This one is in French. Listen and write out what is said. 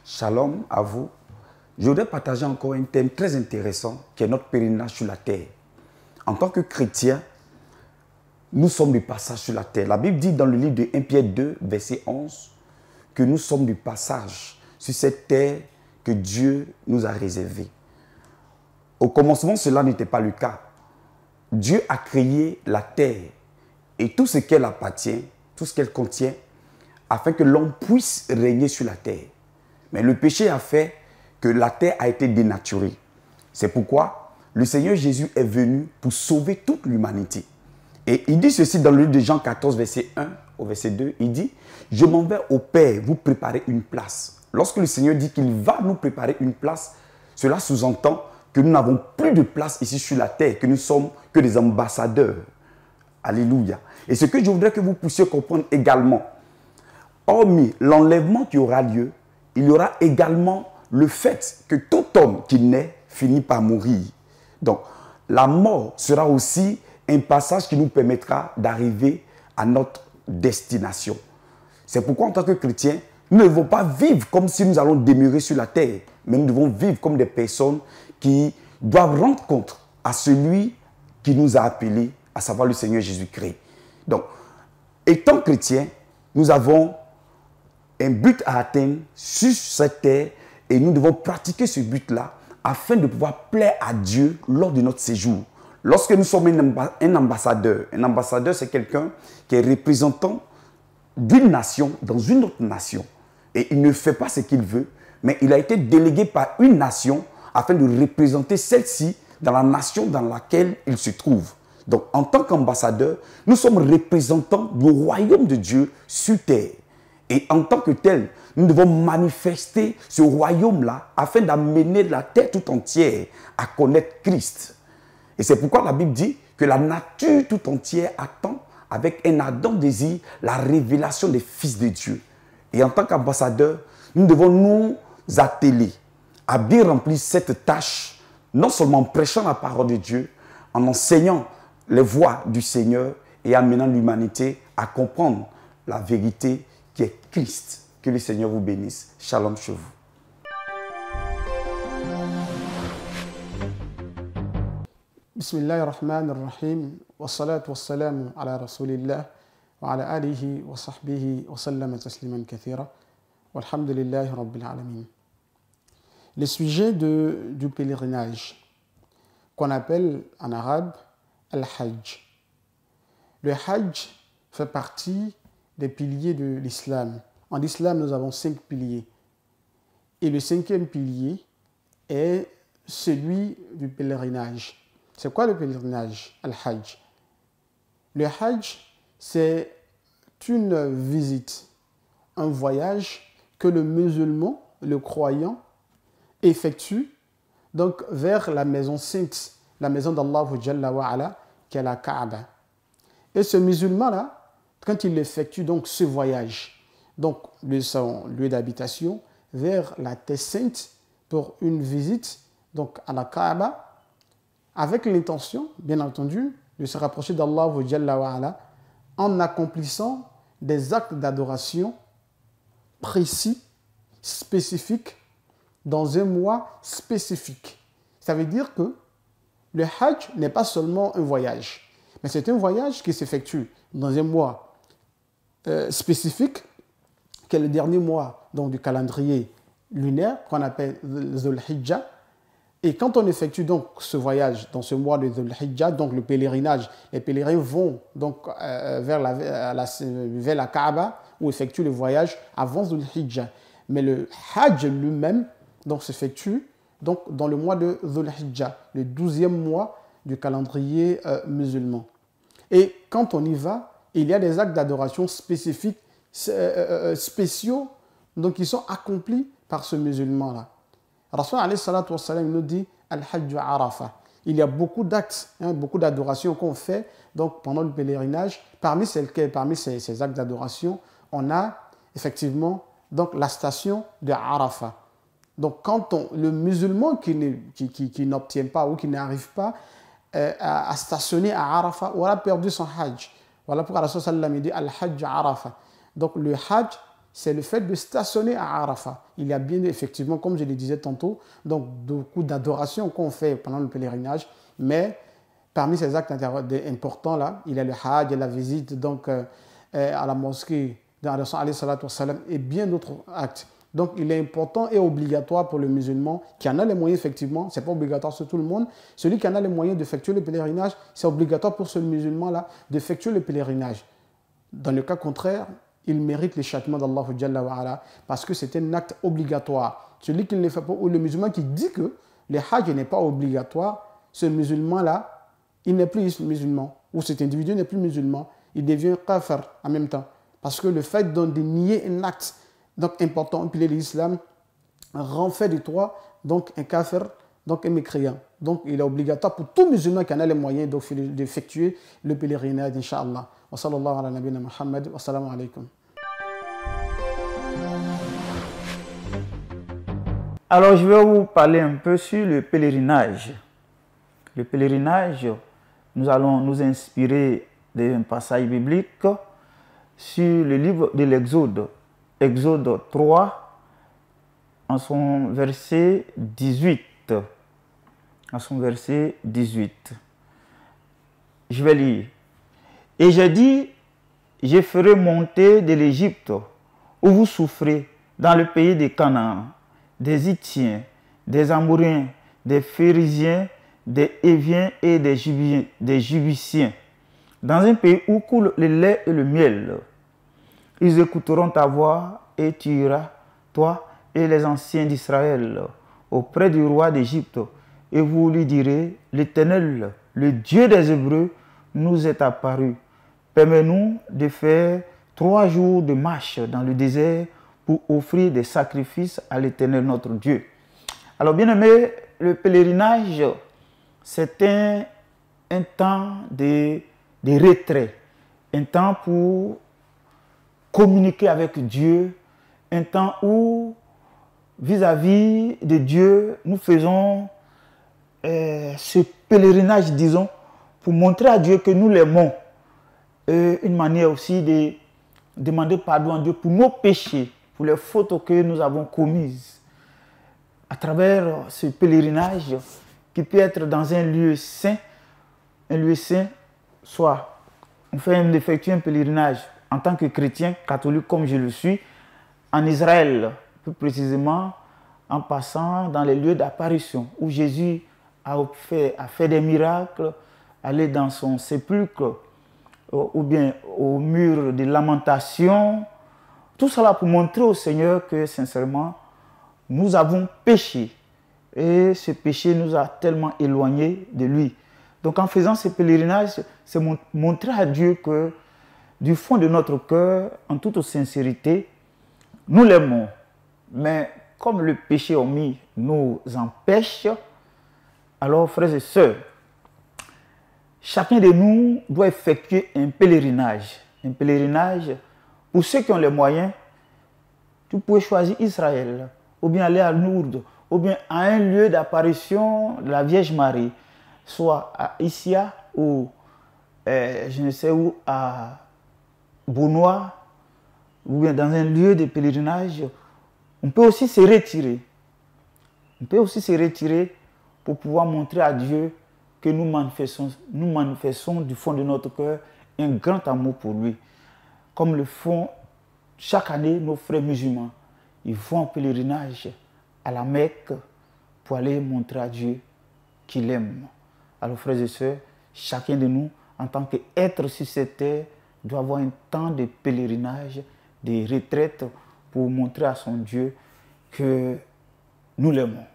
Shalom à vous. Je voudrais partager encore un thème très intéressant qui est notre pèlerinage sur la terre. En tant que chrétiens, nous sommes du passage sur la terre. La Bible dit dans le livre de 1 Pierre 2, verset 11, que nous sommes du passage sur cette terre que Dieu nous a réservée. Au commencement, cela n'était pas le cas. Dieu a créé la terre et tout ce qu'elle appartient, tout ce qu'elle contient, afin que l'homme puisse régner sur la terre. Mais le péché a fait que la terre a été dénaturée. C'est pourquoi le Seigneur Jésus est venu pour sauver toute l'humanité. Et il dit ceci dans le livre de Jean 14, verset 1 au verset 2. Il dit, « Je m'en vais au Père vous préparer une place. » Lorsque le Seigneur dit qu'il va nous préparer une place, cela sous-entend que nous n'avons plus de place ici sur la terre, que nous sommes que des ambassadeurs. Alléluia. Et ce que je voudrais que vous puissiez comprendre également, hormis l'enlèvement qui aura lieu, il y aura également le fait que tout homme qui naît finit par mourir. Donc, la mort sera aussi un passage qui nous permettra d'arriver à notre destination. C'est pourquoi en tant que chrétiens, nous ne devons pas vivre comme si nous allons demeurer sur la terre, mais nous devons vivre comme des personnes qui doivent rendre compte à celui qui nous a appelés, à savoir le Seigneur Jésus-Christ. Donc, étant chrétiens, nous avons un but à atteindre sur cette terre et nous devons pratiquer ce but-là afin de pouvoir plaire à Dieu lors de notre séjour. Lorsque nous sommes un ambassadeur c'est quelqu'un qui est représentant d'une nation dans une autre nation. Et il ne fait pas ce qu'il veut, mais il a été délégué par une nation afin de représenter celle-ci dans la nation dans laquelle il se trouve. Donc, en tant qu'ambassadeur, nous sommes représentants du royaume de Dieu sur terre. Et en tant que tel, nous devons manifester ce royaume-là afin d'amener la terre tout entière à connaître Christ. Et c'est pourquoi la Bible dit que la nature tout entière attend avec un ardent désir la révélation des fils de Dieu. Et en tant qu'ambassadeur, nous devons nous atteler à bien remplir cette tâche, non seulement en prêchant la parole de Dieu, en enseignant les voies du Seigneur et amenant l'humanité à comprendre la vérité qui est Christ. Que le Seigneur vous bénisse. Shalom chez vous. Bismillahirrahmanirrahim. Wassalatu wassalamu ala rasulillah wa ala alihi wa sahbihi wa sallama tasliman kathira. Walhamdulillahi rabbil alamin. Le sujet du pèlerinage, qu'on appelle en arabe Al-Hajj. Le Hajj fait partie des piliers de l'islam. En islam, nous avons 5 piliers. Et le 5e pilier est celui du pèlerinage. C'est quoi le pèlerinage, Al-Hajj? Le Hajj, c'est une visite, un voyage que le musulman, le croyant, effectue donc vers la maison sainte, la maison d'Allah Jalla wa Ala, qui est la Kaaba. Et ce musulman-là, quand il effectue donc ce voyage, donc de son lieu d'habitation vers la terre sainte pour une visite donc à la Kaaba, avec l'intention, bien entendu, de se rapprocher d'Allah Jalla wa Ala en accomplissant des actes d'adoration précis, spécifiques, dans un mois spécifique. Ça veut dire que le Hajj n'est pas seulement un voyage, mais c'est un voyage qui s'effectue dans un mois spécifique, qui est le dernier mois donc, du calendrier lunaire, qu'on appelle Dhul Hijjah. Et quand on effectue donc ce voyage dans ce mois de Dhul Hijjah, donc le pèlerinage, les pèlerins vont donc vers la Kaaba où effectuent le voyage avant Dhul Hijjah. Mais le Hajj lui-même donc s'effectue donc dans le mois de Dhul Hijjah, le 12e mois du calendrier musulman. Et quand on y va, il y a des actes d'adoration spécifiques, spéciaux, donc qui sont accomplis par ce musulman-là. Rasul alayhi salatu wa salam nous dit Al-Hajj Arafah. Il y a beaucoup d'actes, beaucoup d'adorations qu'on fait donc, pendant le pèlerinage. Parmi ces actes d'adoration, on a effectivement donc, la station de Arafah. Donc, quand le musulman qui n'obtient pas ou qui n'arrive pas à stationner à Arafah aura perdu son Hajj. Voilà pourquoi Rasul sallam dit Al-Hajj Arafah. Donc, le Hajj, c'est le fait de stationner à Arafat. Il y a bien effectivement, comme je le disais tantôt, donc beaucoup d'adoration qu'on fait pendant le pèlerinage, mais parmi ces actes importants là, il y a le Hajj, la visite donc, à la mosquée et bien d'autres actes. Donc il est important et obligatoire pour le musulman qui en a les moyens effectivement, ce n'est pas obligatoire sur tout le monde, celui qui en a les moyens d'effectuer le pèlerinage, c'est obligatoire pour ce musulman-là d'effectuer le pèlerinage. Dans le cas contraire, il mérite le châtiment d'Allah Jalla wa Ala parce que c'est un acte obligatoire. Celui qui ne le fait pas, ou le musulman qui dit que le Hajj n'est pas obligatoire, ce musulman-là, il n'est plus musulman, ou cet individu n'est plus musulman, il devient kafir en même temps. Parce que le fait de nier un acte donc important, un pilier de l'islam, rend fait de toi donc un kafir, donc un mécréant. Donc il est obligatoire pour tout musulman qui en a les moyens d'effectuer le pèlerinage, Inch'Allah. Wa sallallahu ala nabina Muhammad wa salamu alaykum. Alors je vais vous parler un peu sur le pèlerinage. Le pèlerinage, nous allons nous inspirer d'un passage biblique sur le livre de l'Exode. Exode 3, en son verset 18. En son verset 18. Je vais lire. Et j'ai dit, je ferai monter de l'Égypte, où vous souffrez, dans le pays des Canaan, des Hittiens, des Amouriens, des Phérésiens, des Héviens et des Jébusiens, dans un pays où coule le lait et le miel. Ils écouteront ta voix et tu iras, toi et les anciens d'Israël, auprès du roi d'Égypte, et vous lui direz, l'Éternel, le Dieu des Hébreux, nous est apparu. Permets-nous de faire 3 jours de marche dans le désert pour offrir des sacrifices à l'Éternel notre Dieu. Alors bien aimé, le pèlerinage, c'est un temps de retrait, un temps pour communiquer avec Dieu, un temps où, vis-à-vis de Dieu, nous faisons ce pèlerinage, disons, pour montrer à Dieu que nous l'aimons. Une manière aussi de demander pardon à Dieu pour nos péchés, pour les fautes que nous avons commises. À travers ce pèlerinage qui peut être dans un lieu saint, soit on effectue un pèlerinage en tant que chrétien, catholique comme je le suis, en Israël, plus précisément en passant dans les lieux d'apparition où Jésus a fait des miracles, aller dans son sépulcre ou bien au mur de lamentation. Tout cela pour montrer au Seigneur que sincèrement, nous avons péché et ce péché nous a tellement éloignés de lui. Donc en faisant ce pèlerinage, c'est montrer à Dieu que du fond de notre cœur, en toute sincérité, nous l'aimons. Mais comme le péché omis nous empêche, alors frères et sœurs, chacun de nous doit effectuer un pèlerinage. Un pèlerinage, pour ceux qui ont les moyens, tu peux choisir Israël, ou bien aller à Lourdes, ou bien à un lieu d'apparition de la Vierge Marie, soit à Issia ou je ne sais où, à Bounois, ou bien dans un lieu de pèlerinage. On peut aussi se retirer. On peut aussi se retirer pour pouvoir montrer à Dieu que nous manifestons du fond de notre cœur un grand amour pour lui. Comme le font chaque année nos frères musulmans. Ils vont en pèlerinage à la Mecque pour aller montrer à Dieu qu'il aime. Alors frères et sœurs, chacun de nous, en tant qu'être sur cette terre, doit avoir un temps de pèlerinage, de retraite pour montrer à son Dieu que nous l'aimons.